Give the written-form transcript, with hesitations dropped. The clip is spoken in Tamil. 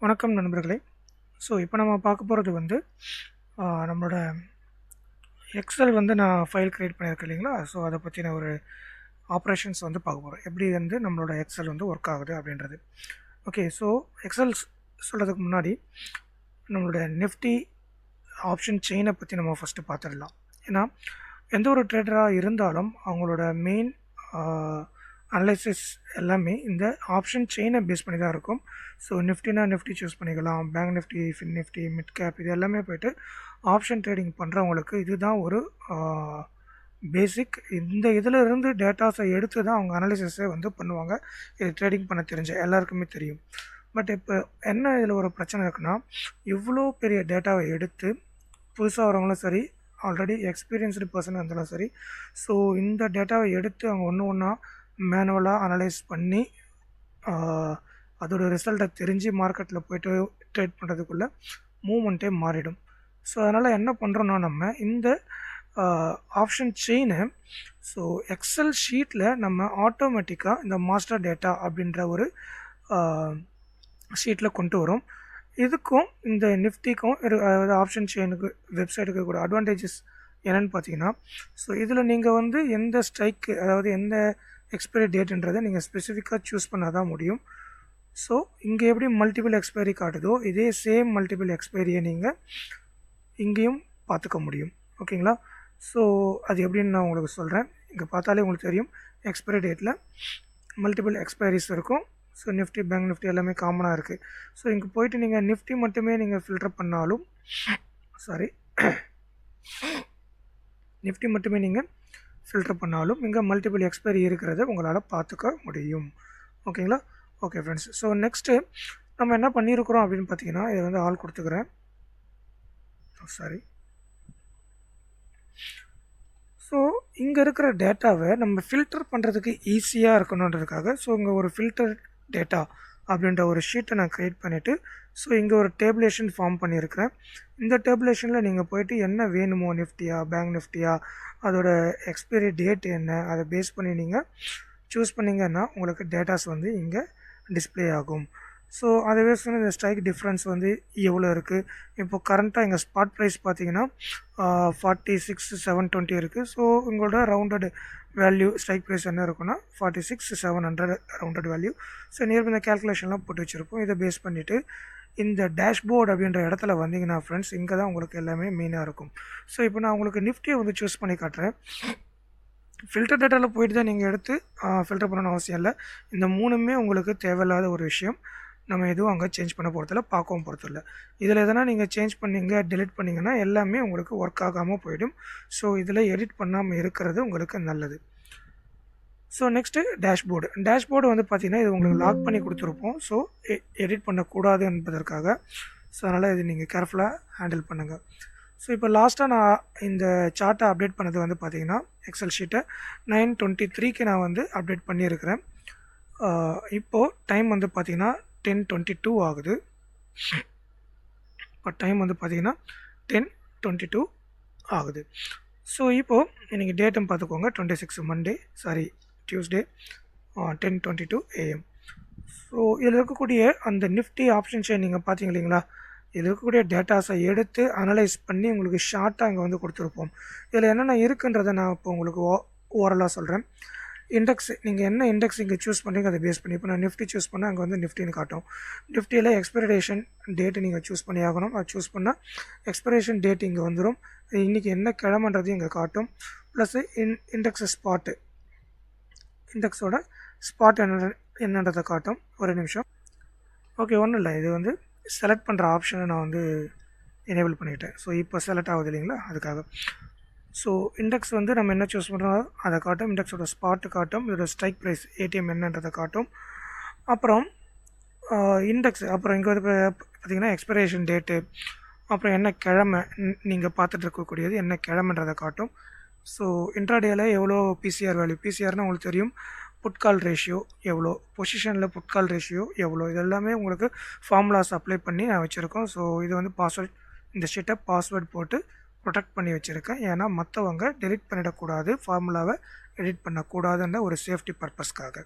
வணக்கம் நண்பர்களே. ஸோ இப்போ நம்ம பார்க்க போகிறது வந்து நம்மளோட எக்ஸல் வந்து நான் ஃபைல் க்ரியேட் பண்ணியிருக்கேன் இல்லைங்களா? ஸோ அதை பற்றின ஒரு ஆப்ரேஷன்ஸ் வந்து பார்க்க போகிறோம். எப்படி வந்து நம்மளோட எக்ஸல் வந்து ஒர்க் ஆகுது அப்படின்றது. ஓகே, ஸோ எக்ஸல் சொல்கிறதுக்கு முன்னாடி நம்மளோட நிஃப்டி ஆப்ஷன் செயினை பற்றி நம்ம ஃபஸ்ட்டு பார்த்துடலாம். ஏன்னா எந்த ஒரு ட்ரேடராக இருந்தாலும் அவங்களோட மெயின் அனலைசிஸ் எல்லாமே இந்த ஆப்ஷன் செயினை பேஸ் பண்ணி தான் இருக்கும். ஸோ நிஃப்டினா நிஃப்டி சூஸ் பண்ணிக்கலாம், bank Nifty, fin Nifty, mid cap, இது எல்லாமே போய்ட்டு ஆப்ஷன் ட்ரேடிங் பண்ணுறவங்களுக்கு இதுதான் ஒரு பேசிக். இந்த இதில் இருந்து டேட்டாஸை எடுத்து தான் அவங்க அனாலிசிஸே வந்து பண்ணுவாங்க. இது ட்ரேடிங் பண்ண தெரிஞ்ச எல்லாருக்குமே தெரியும். பட் இப்போ என்ன இதில் ஒரு பிரச்சனை இருக்குன்னா, இவ்வளோ பெரிய டேட்டாவை எடுத்து புதுசாக வரவங்களும் சரி, ஆல்ரெடி எக்ஸ்பீரியன்ஸ்டு பர்சன் இருந்தாலும் சரி, ஸோ இந்த டேட்டாவை எடுத்து அவங்க ஒன்று ஒன்றா மேனுவலாக அனலைஸ் பண்ணி அதோட ரிசல்ட்டை தெரிஞ்சு மார்க்கெட்டில் போய்ட்டு ட்ரேட் பண்ணுறதுக்குள்ளே மூமெண்ட்டே மாறிடும். ஸோ அதனால் என்ன பண்ணுறோன்னா, நம்ம இந்த ஆப்ஷன் செயினை ஸோ எக்ஸல் ஷீட்டில் நம்ம ஆட்டோமேட்டிக்காக இந்த மாஸ்டர் டேட்டா அப்படின்ற ஒரு ஷீட்டில் கொண்டு வரும். இதுக்கும் இந்த நிஃப்டிக்கும் அதாவது ஆப்ஷன் செயினுக்கு வெப்சைட்டுக்கு கூட அட்வான்டேஜஸ் என்னென்னு பார்த்தீங்கன்னா, ஸோ இதில் நீங்கள் வந்து எந்த ஸ்ட்ரைக்கு, அதாவது எந்த எக்ஸ்பைரி டேட்டுன்றதை நீங்கள் ஸ்பெசிஃபிக்காக சூஸ் பண்ணால் தான் முடியும். ஸோ இங்கே எப்படி மல்டிபிள் எக்ஸ்பைரி காட்டுதோ, இதே சேம் மல்டிபிள் எக்ஸ்பைரியை நீங்கள் இங்கேயும் பார்த்துக்க முடியும். ஓகேங்களா? ஸோ அது எப்படின்னு நான் உங்களுக்கு சொல்கிறேன். இங்கே பார்த்தாலே உங்களுக்கு தெரியும், எக்ஸ்பைரி டேட்டில் மல்டிபிள் எக்ஸ்பைரிஸ் இருக்கும். ஸோ நிஃப்டி, பேங்க் நிஃப்டி எல்லாமே காமனாக இருக்குது. ஸோ இங்கே போய்ட்டு நீங்கள் நிஃப்டி மட்டுமே நீங்கள் ஃபில்டர் பண்ணாலும் நிஃப்டி மட்டுமே நீங்கள் ஃபில்டர் பண்ணாலும் இங்கே மல்டிபிள் எக்ஸ்பைரி இருக்கிறத உங்களால் பார்த்துக்க முடியும். ஓகேங்களா? Okay friends. ஸோ நெக்ஸ்ட்டு நம்ம என்ன பண்ணியிருக்கிறோம் அப்படின்னு பார்த்தீங்கன்னா, இதை வந்து ஆள் கொடுத்துக்கிறேன். ஸோ இங்கே இருக்கிற டேட்டாவை நம்ம ஃபில்டர் பண்ணுறதுக்கு ஈஸியாக இருக்கணுன்றதுக்காக ஸோ இங்கே ஒரு ஃபில்டர் டேட்டா அப்படின்ற ஒரு ஷீட்டை நான் க்ரியேட் பண்ணிவிட்டு ஸோ இங்கே ஒரு டேபிளேஷன் ஃபார்ம் பண்ணியிருக்கிறேன். இந்த டேபிளேஷனில் நீங்கள் போய்ட்டு என்ன வேணுமோ, நிஃப்டியா, பேங்க் நிஃப்டியா, அதோட எக்ஸ்பைரி டேட் என்ன, அதை பேஸ் பண்ணி நீங்கள் சூஸ் பண்ணிங்கன்னா உங்களுக்கு டேட்டாஸ் வந்து இங்கே டிஸ்பிளே ஆகும். ஸோ அதை பேஸ் பண்ணி இந்த ஸ்ட்ரைக் டிஃப்ரென்ஸ் வந்து எவ்வளோ இருக்குது. இப்போது கரண்ட்டாக எங்கள் ஸ்பாட் ப்ரைஸ் பார்த்தீங்கன்னா 46,720 இருக்குது. ஸோ உங்களோட ரவுண்டட் வேல்யூ ஸ்ட்ரைக் ப்ரைஸ் என்ன இருக்குன்னா 46,700 ரவுண்டட் வேல்யூ. ஸோ நியர்பை இந்த கேல்குலேஷன்லாம் போட்டு வச்சுருப்போம். இதை பேஸ் பண்ணிவிட்டு இந்த டேஷ்போர்டு அப்படின்ற இடத்துல வந்தீங்கன்னா ஃப்ரெண்ட்ஸ், இங்கே தான் உங்களுக்கு எல்லாமே மெயினாக இருக்கும். ஸோ இப்போ நான் உங்களுக்கு நிஃப்டியை வந்து சூஸ் பண்ணி காட்டுறேன். ஃபில்டர் டேட்டாவில் போய்ட்டு தான் நீங்கள் எடுத்து ஃபில்டர் பண்ணணும்னு அவசியம் இல்லை. இந்த மூணுமே உங்களுக்கு தேவையில்லாத ஒரு விஷயம். நம்ம எதுவும் அங்கே சேஞ்ச் பண்ண போகிறதில்ல, பார்க்கவும் போகிறதில்ல. இதில் எதனா நீங்கள் சேஞ்ச் பண்ணிங்க, டெலிட் பண்ணிங்கன்னா எல்லாமே உங்களுக்கு ஒர்க் ஆகாமல் போயிடும். ஸோ இதில் எடிட் பண்ணாமல் இருக்கிறது உங்களுக்கு நல்லது. ஸோ நெக்ஸ்ட்டு டேஷ்போர்டு வந்து பார்த்திங்கன்னா, இது உங்களுக்கு லாக் பண்ணி கொடுத்துருப்போம். ஸோ எடிட் பண்ணக்கூடாது என்பதற்காக. ஸோ அதனால் இது நீங்கள் கேர்ஃபுல்லாக ஹேண்டில் பண்ணுங்கள். ஸோ இப்போ லாஸ்ட்டாக நான் இந்த சார்ட்டை அப்டேட் பண்ணது வந்து பார்த்திங்கன்னா, எக்ஸல் ஷீட்டை 9:23க்கு நான் வந்து அப்டேட் பண்ணியிருக்கிறேன். இப்போது டைம் வந்து பார்த்திங்கன்னா 10:22 ஆகுது. இப்போ டைம் வந்து பார்த்திங்கன்னா 10:22 ஆகுது. ஸோ இப்போது நீங்கள் டேட்டும் பார்த்துக்கோங்க, 26 டியூஸ்டே 10:22 AM. ஸோ இதில் இருக்கக்கூடிய அந்த நிஃப்டி ஆப்ஷன் செயின் நீங்கள் பார்த்தீங்க இல்லைங்களா, இதில் இருக்கக்கூடிய டேட்டாஸை எடுத்து அனலைஸ் பண்ணி உங்களுக்கு ஷார்ட்டாக இங்கே வந்து கொடுத்துருப்போம். இதில் என்னென்ன இருக்குன்றதை நான் இப்போ உங்களுக்கு ஓரலாக சொல்கிறேன். இண்டெக்ஸ், நீங்கள் என்ன இண்டெக்ஸ் இங்கே சூஸ் பண்ணுறீங்க அதை பேஸ் பண்ணி, இப்போ நான் நிஃப்டி சூஸ் பண்ணால் அங்கே வந்து நிஃப்டின்னு காட்டும். நிஃப்டியில் எக்ஸ்பைரேஷன் டேட்டு நீங்கள் சூஸ் பண்ணி ஆகணும். அதை சூஸ் பண்ணால் எக்ஸ்பைரேஷன் டேட் இங்கே வந்துடும். இன்றைக்கி என்ன கிழமைன்றது இங்கே காட்டும். ப்ளஸ்ஸு இண்டெக்ஸோட ஸ்பாட் என்னன்றதை காட்டும். ஒரு நிமிஷம். ஓகே, ஒன்றும் இல்லை, இது வந்து செலக்ட் பண்ணுற ஆப்ஷனை நான் வந்து எனேபிள் பண்ணிக்கிட்டேன். ஸோ இப்போ செலக்ட் ஆகுது இல்லைங்களா, அதுக்காக. ஸோ இண்டெக்ஸ் வந்து நம்ம என்ன சூஸ் பண்ணுறோம் அதை காட்டும். இண்டெக்ஸோட ஸ்பாட்டு காட்டும். இதோட ஸ்ட்ரைக் ப்ரைஸ் ஏடிஎம் என்னன்றதை காட்டும். அப்புறம் இண்டெக்ஸ், அப்புறம் இங்கே வந்து பார்த்திங்கன்னா எக்ஸ்பைரேஷன் டேட்டு, அப்புறம் என்ன கிழமை நீங்கள் பார்த்துட்டு இருக்கக்கூடியது என்ன கிழமைன்றதை காட்டும். ஸோ இன்ட்ராடேயில் எவ்வளோ பிசிஆர் வேல்யூ, பிசிஆர்னால் உங்களுக்கு தெரியும், புட்கால் ரேஷியோ எவ்வளோ, பொசிஷனில் புட்கால் ரேஷியோ எவ்வளோ, இதெல்லாமே உங்களுக்கு ஃபார்முலாஸ் அப்ளை பண்ணி நான் வச்சுருக்கோம். ஸோ இது வந்து பாஸ்வேர்ட், இந்த ஷீட்டை பாஸ்வேர்ட் போட்டு ப்ரொடெக்ட் பண்ணி வச்சுருக்கேன். ஏன்னா மற்றவங்க டெலிட் பண்ணிடக்கூடாது, ஃபார்முலாவை எடிட் பண்ணக்கூடாதுன்ற ஒரு சேஃப்டி பர்பஸ்க்காக.